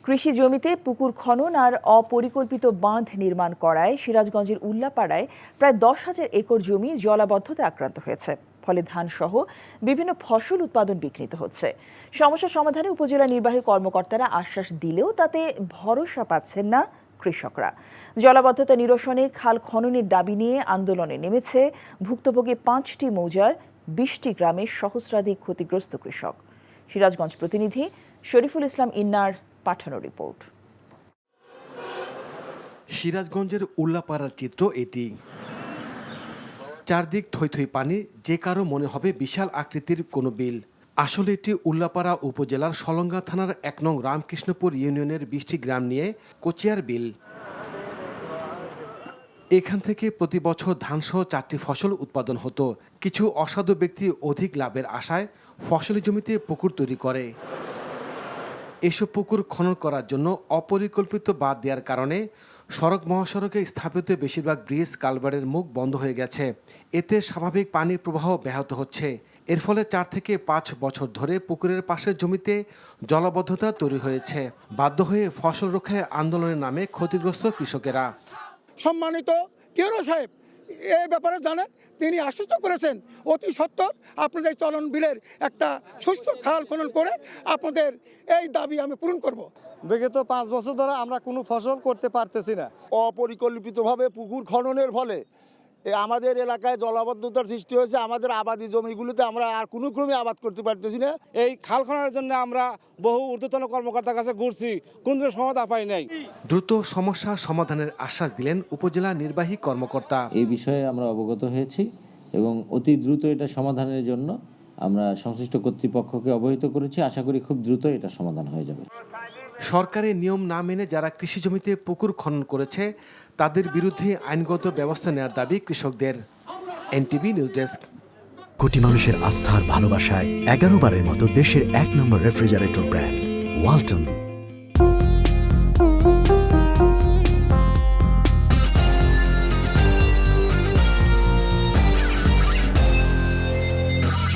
কৃষি জমিতে পুকুর খনন আর অপরিকল্পিত বাঁধ নির্মাণ করায় সিরাজগঞ্জের উল্লাপাড়ায় প্রায় 10,000 একর জমি জলাবদ্ধতায় আক্রান্ত হয়েছে। ফলে ধানসহ বিভিন্ন ফসল উৎপাদন বিঘ্নিত হচ্ছে। সমস্যা সমাধানে উপজেলা নির্বাহী কর্মকর্তারা আশ্বাস দিলেও তাতে ভরসা পাচ্ছেন না কৃষকরা। জলাবদ্ধতা নিরসনে খাল খননের দাবি নিয়ে আন্দোলনে নেমেছে ভুক্তভোগী 5টি মৌজার 20টি গ্রামের সহস্রাধিক ক্ষতিগ্রস্ত কৃষক। সিরাজগঞ্জ প্রতিনিধি শরীফুল ইসলাম ইন্নার পাঠানো রিপোর্ট। সিরাজগঞ্জের উল্লাপাড়ার চিত্র এটি। চারদিক থই থই পানি, যে কারো মনে হবে বিশাল আকৃতির কোনো বিল। আসলে এটি উল্লাপাড়া উপজেলার সলঙ্গা থানার 1 নং রামকৃষ্ণপুর ইউনিয়নের 20টি গ্রাম নিয়ে কচিয়ার বিল। এখান থেকে প্রতি বছর ধানসহ 4টি ফসল উৎপাদন হতো। কিছু অসাধু ব্যক্তি অধিক লাভের আশায় ফসলি জমিতে পুকুর তৈরি করে। এসব পুকুর খনন করার জন্য অপরিকল্পিত বাঁধ দেওয়ার কারণে সড়ক মহাসড়কে স্থাপিত বেশিরভাগ ব্রিজ কালভার্টের মুখ বন্ধ হয়ে গেছে। এতে স্বাভাবিক পানি প্রবাহ ব্যাহত হচ্ছে। এর ফলে 4 থেকে 5 বছর ধরে পুকুরের পাশের জমিতে জলাবদ্ধতা তৈরি হয়েছে। বাধ্য হয়ে ফসল রক্ষায় আন্দোলনের নামে ক্ষতিগ্রস্ত কৃষকেরা। সম্মানিত কেউরো সাহেব এই ব্যাপারে জানে, তিনি আশ্বস্ত করেছেন অতি সত্বর আপনাদের চলন বিলের একটা সুস্থ খাল খনন করে আপনাদের এই দাবি আমি পূরণ করব। বিগত 5 বছর ধরে আমরা কোনো ফসল করতে পারতেছি না। অপরিকল্পিতভাবে পুকুর খননের ফলে আমাদের এলাকায় জলাবদ্ধতার সৃষ্টি হয়েছে। আমাদের আবাদি জমিগুলোতে আমরা আর কোনো ক্রমে আবাদ করতে পারতেছি না। এই খাল খননের জন্য আমরা বহু ঊর্ধ্বতন কর্মকর্তার কাছে ঘুরছি, কোনো সমাধান পাই নাই। দ্রুত সমস্যা সমাধানের আশ্বাস দিলেন উপজেলা নির্বাহী কর্মকর্তা। এই বিষয়ে আমরা অবগত হয়েছি এবং অতি দ্রুত এটা সমাধানের জন্য আমরা সংশ্লিষ্ট কর্তৃপক্ষকে অবহিত করেছি। আশা করি খুব দ্রুত এটা সমাধান হয়ে যাবে। সরকারি নিয়ম না মেনে যারা কৃষি জমিতে পুকুর খনন করেছে তাদের বিরুদ্ধে আইনগত ব্যবস্থা নেওয়ার দাবি কৃষকদের। NTV news desk. কোটি মানুষের আস্থার ভালোবাসায় 11 বারের মতো দেশের 1 নম্বর রেফ্রিজারেটর ব্র্যান্ড ওয়ালটন।